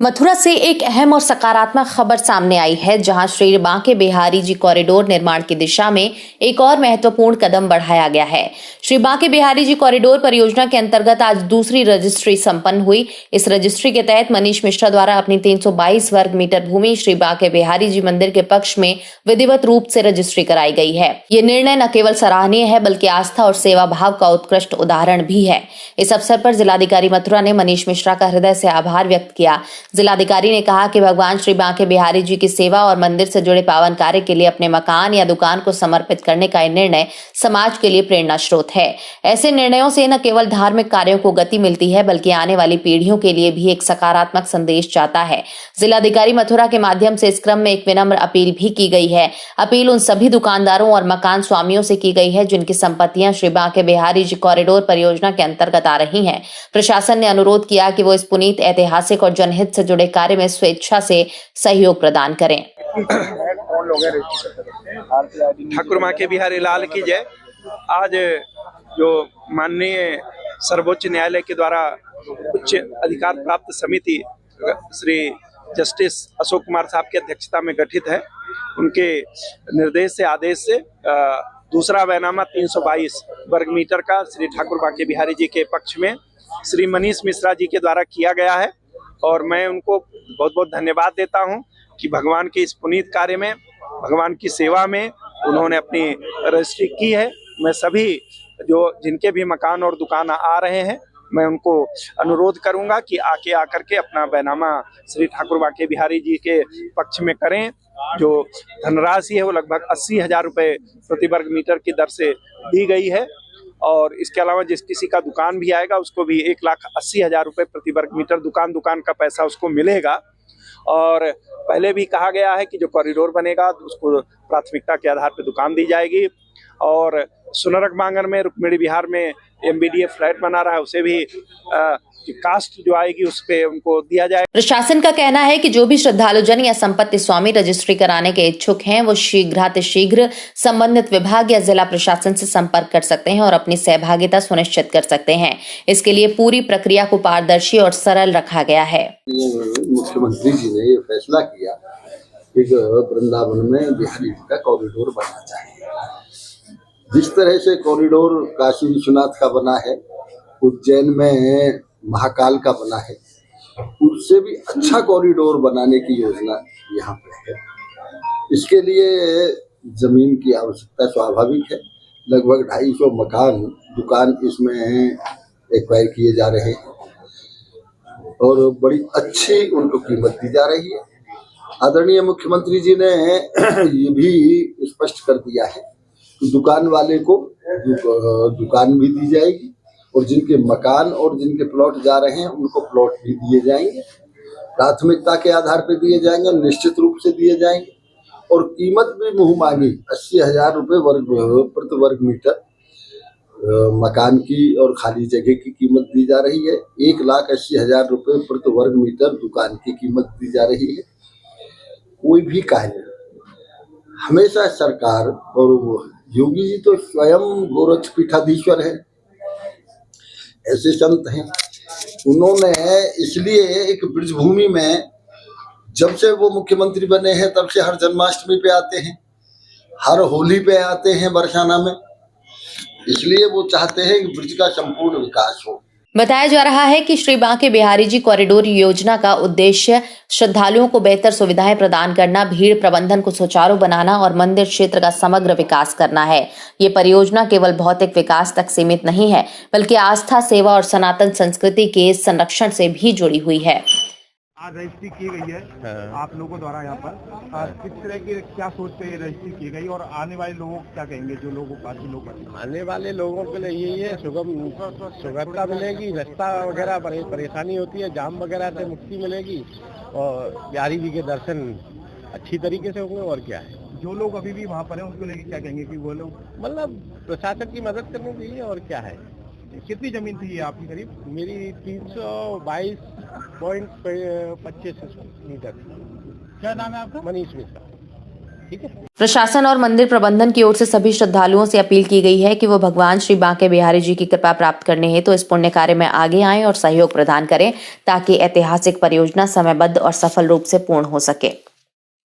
मथुरा से एक अहम और सकारात्मक खबर सामने आई है, जहां श्री बांके बिहारी जी कॉरिडोर निर्माण की दिशा में एक और महत्वपूर्ण कदम बढ़ाया गया है। श्री बांके बिहारी जी कॉरिडोर परियोजना के अंतर्गत आज दूसरी रजिस्ट्री संपन्न हुई। इस रजिस्ट्री के तहत मनीष मिश्रा द्वारा अपनी 322 वर्ग मीटर भूमि श्री बांके बिहारी जी मंदिर के पक्ष में विधिवत रूप से रजिस्ट्री कराई गई है। ये निर्णय न केवल सराहनीय है, बल्कि आस्था और सेवा भाव का उत्कृष्ट उदाहरण भी है। इस अवसर पर जिलाधिकारी मथुरा ने मनीष मिश्रा का हृदय से आभार व्यक्त किया। जिलाधिकारी ने कहा कि भगवान श्री बांके बिहारी जी की सेवा और मंदिर से जुड़े पावन कार्य के लिए अपने मकान या दुकान को समर्पित करने का निर्णय समाज के लिए प्रेरणा स्रोत है। ऐसे निर्णयों से न केवल धार्मिक कार्यों को गति मिलती है, बल्कि आने वाली पीढ़ियों के लिए भी एक सकारात्मक संदेश जाता है। जिलाधिकारी मथुरा के माध्यम से इस क्रम में एक विनम्र अपील भी की गई है। अपील उन सभी दुकानदारों और मकान स्वामियों से की गई है जिनकी संपत्तियां श्री बांके बिहारी जी कॉरिडोर परियोजना के अंतर्गत आ रही हैं। प्रशासन ने अनुरोध किया कि वो इस पुनीत, ऐतिहासिक और जनहित से जुड़े कार्य में स्वेच्छा से सहयोग प्रदान करें। ठाकुर बांके बिहारी लाल की जय। आज जो माननीय सर्वोच्च न्यायालय के द्वारा उच्च अधिकार प्राप्त समिति श्री जस्टिस अशोक कुमार साहब की अध्यक्षता में गठित है, उनके निर्देश से, आदेश से दूसरा बैनामा 322 वर्ग मीटर का श्री ठाकुर बांके बिहारी जी के पक्ष में श्री मनीष मिश्रा जी के द्वारा किया गया है। और मैं उनको बहुत बहुत धन्यवाद देता हूं कि भगवान के इस पुनीत कार्य में, भगवान की सेवा में उन्होंने अपनी रजिस्ट्री की है। मैं सभी जिनके भी मकान और दुकान आ रहे हैं, मैं उनको अनुरोध करूंगा कि आकर के अपना बैनामा श्री ठाकुर बांके बिहारी जी के पक्ष में करें। जो धनराशि है वो लगभग 80,000 रुपये प्रति वर्ग मीटर की दर से दी गई है। और इसके अलावा जिस किसी का दुकान भी आएगा उसको भी 1,80,000 रुपये प्रति वर्ग मीटर दुकान का पैसा उसको मिलेगा। और पहले भी कहा गया है कि जो कॉरिडोर बनेगा तो उसको प्राथमिकता के आधार पर दुकान दी जाएगी। और सुनरक बांगन में, रुक्मिणी विहार में MBDA फ्लैट बना रहा है, उसे भी कास्ट जो आएगी उस पे उनको दिया जाए। प्रशासन का कहना है कि जो भी श्रद्धालुजन या संपत्ति स्वामी रजिस्ट्री कराने के इच्छुक हैं, वो शीघ्रातिशीघ्र संबंधित विभाग या जिला प्रशासन से संपर्क कर सकते हैं और अपनी सहभागिता सुनिश्चित कर सकते हैं। इसके लिए पूरी प्रक्रिया को पारदर्शी और सरल रखा गया है। मुख्यमंत्री जी ने ये फैसला किया कि वृंदावन में बिहारी जी का कॉरिडोर बनना चाहिए। जिस तरह से कॉरिडोर काशी विश्वनाथ का बना है, उज्जैन में महाकाल का बना है, उससे भी अच्छा कॉरिडोर बनाने की योजना यहाँ पे है। इसके लिए जमीन की आवश्यकता स्वाभाविक है। लगभग 250 मकान, दुकान इसमें एक्वायर किए जा रहे हैं और बड़ी अच्छी उनको कीमत दी जा रही है। आदरणीय मुख्यमंत्री जी ने ये भी स्पष्ट कर दिया है कि दुकान वाले को दुकान भी दी जाएगी और जिनके मकान और जिनके प्लॉट जा रहे हैं उनको प्लॉट भी दिए जाएंगे। प्राथमिकता के आधार पर दिए जाएंगे, निश्चित रूप से दिए जाएंगे। और कीमत भी मुँह मांगी 80,000 रुपये प्रति वर्ग मीटर मकान की और खाली जगह की कीमत दी जा रही है। 1,80,000 रुपये प्रति वर्ग मीटर दुकान की कीमत दी जा रही है। कोई भी कार्य हमेशा सरकार, और योगी जी तो स्वयं गोरक्ष पीठाधीश्वर है, ऐसे संत हैं, उन्होंने इसलिए एक ब्रजभूमि में जब से वो मुख्यमंत्री बने हैं तब से हर जन्माष्टमी पे आते हैं, हर होली पे आते हैं बरसाना में, इसलिए वो चाहते हैं कि ब्रज का संपूर्ण विकास हो। बताया जा रहा है कि श्री बांके बिहारी जी कॉरिडोर योजना का उद्देश्य श्रद्धालुओं को बेहतर सुविधाएं प्रदान करना, भीड़ प्रबंधन को सुचारू बनाना और मंदिर क्षेत्र का समग्र विकास करना है। ये परियोजना केवल भौतिक विकास तक सीमित नहीं है, बल्कि आस्था, सेवा और सनातन संस्कृति के संरक्षण से भी जुड़ी हुई है। आज रजिस्ट्री की गई है आप लोगों द्वारा यहाँ पर, किस तरह की क्या सोचते हैं रजिस्ट्री की गई और आने वाले लोगों को क्या कहेंगे? जो लोगों काफी लोग आने वाले लोगों के लिए यही है, सुगमता मिलेगी, रास्ता वगैरह परेशानी होती है, जाम वगैरह से मुक्ति मिलेगी और बिहारी जी के दर्शन अच्छी तरीके से होंगे। और क्या है, जो लोग अभी भी वहाँ पर हैं उनको लेके क्या कहेंगे कि वो लोग मतलब प्रशासन की मदद करनी चाहिए। और क्या है, कितनी जमीन थी आपकी करीब? मेरी 322.25 मीटर। क्या नाम है आपका? मनीष मिश्रा। ठीक है। प्रशासन और मंदिर प्रबंधन की ओर से सभी श्रद्धालुओं से अपील की गई है कि वो भगवान श्री बांके बिहारी जी की कृपा प्राप्त करने हेतु इस पुण्य कार्य में आगे आएं और सहयोग प्रदान करें ताकि ऐतिहासिक परियोजना समयबद्ध और सफल रूप से पूर्ण हो सके।